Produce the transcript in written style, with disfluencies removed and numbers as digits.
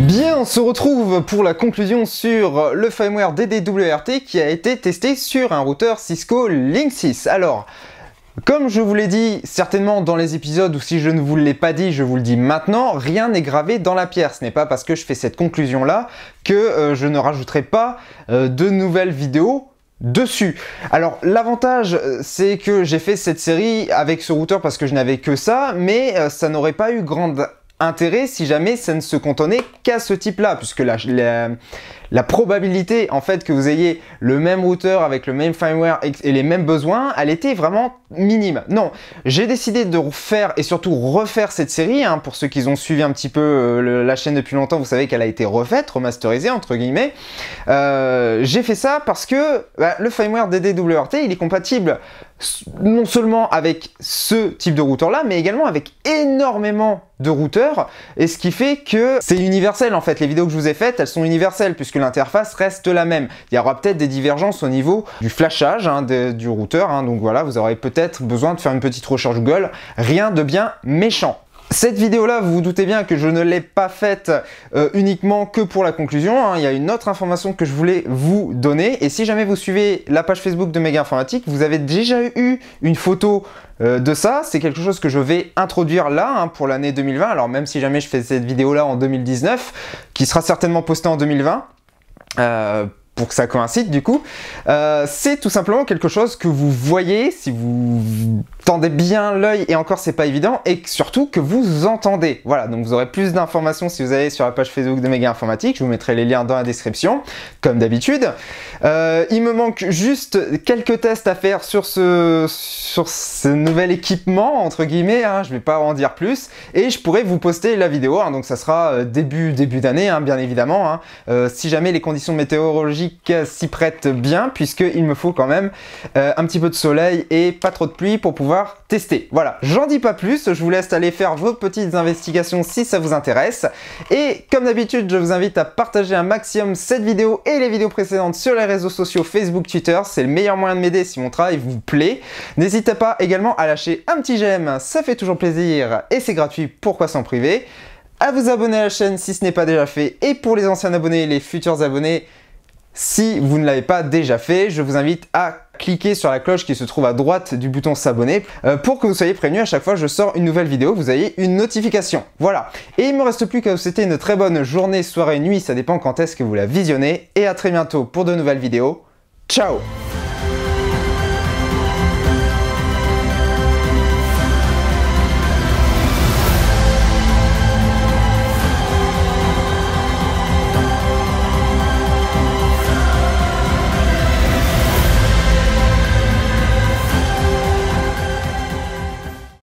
Bien, on se retrouve pour la conclusion sur le firmware DDWRT qui a été testé sur un routeur Cisco Linksys. Alors, comme je vous l'ai dit certainement dans les épisodes, ou si je ne vous l'ai pas dit, je vous le dis maintenant, rien n'est gravé dans la pierre. Ce n'est pas parce que je fais cette conclusion-là que je ne rajouterai pas de nouvelles vidéos dessus. Alors l'avantage c'est que j'ai fait cette série avec ce routeur parce que je n'avais que ça, mais ça n'aurait pas eu grand intérêt si jamais ça ne se cantonnait qu'à ce type là, puisque la probabilité en fait que vous ayez le même routeur avec le même firmware et les mêmes besoins, elle était vraiment minime. Non, j'ai décidé de faire et surtout refaire cette série, hein, pour ceux qui ont suivi un petit peu la chaîne depuis longtemps, vous savez qu'elle a été refaite, remasterisée entre guillemets. J'ai fait ça parce que le firmware DDWRT il est compatible non seulement avec ce type de routeur là, mais également avec énormément de routeurs, et ce qui fait que c'est universel en fait. Les vidéos que je vous ai faites, elles sont universelles puisque l'interface reste la même. Il y aura peut-être des divergences au niveau du flashage du routeur, hein, donc voilà, vous aurez peut-être besoin de faire une petite recherche Google, rien de bien méchant. Cette vidéo-là, vous vous doutez bien que je ne l'ai pas faite uniquement que pour la conclusion, hein. Il y a une autre information que je voulais vous donner, et si jamais vous suivez la page Facebook de Méga Informatique, vous avez déjà eu une photo de ça. C'est quelque chose que je vais introduire là, hein, pour l'année 2020, alors même si jamais je fais cette vidéo-là en 2019, qui sera certainement postée en 2020, pour que ça coïncide du coup, c'est tout simplement quelque chose que vous voyez si vous tendez bien l'œil, et encore c'est pas évident, et surtout que vous entendez. Voilà, donc vous aurez plus d'informations si vous allez sur la page Facebook de Méga Informatique, je vous mettrai les liens dans la description, comme d'habitude. Il me manque juste quelques tests à faire sur ce nouvel équipement, entre guillemets, hein, je vais pas en dire plus, et je pourrai vous poster la vidéo, hein, donc ça sera début d'année, hein, bien évidemment, hein, si jamais les conditions météorologiques s'y prêtent bien, puisqu'il me faut quand même un petit peu de soleil et pas trop de pluie pour pouvoir tester. Voilà, j'en dis pas plus, je vous laisse aller faire vos petites investigations si ça vous intéresse, et comme d'habitude je vous invite à partager un maximum cette vidéo et les vidéos précédentes sur les réseaux sociaux Facebook, Twitter, c'est le meilleur moyen de m'aider si mon travail vous plaît. N'hésitez pas également à lâcher un petit j'aime, ça fait toujours plaisir et c'est gratuit, pourquoi s'en priver, à vous abonner à la chaîne si ce n'est pas déjà fait, et pour les anciens abonnés et les futurs abonnés, si vous ne l'avez pas déjà fait, je vous invite à cliquer sur la cloche qui se trouve à droite du bouton s'abonner pour que vous soyez prévenus à chaque fois que je sors une nouvelle vidéo, vous ayez une notification. Voilà, et il ne me reste plus qu'à vous souhaiter une très bonne journée, soirée, nuit, ça dépend quand est-ce que vous la visionnez, et à très bientôt pour de nouvelles vidéos. Ciao!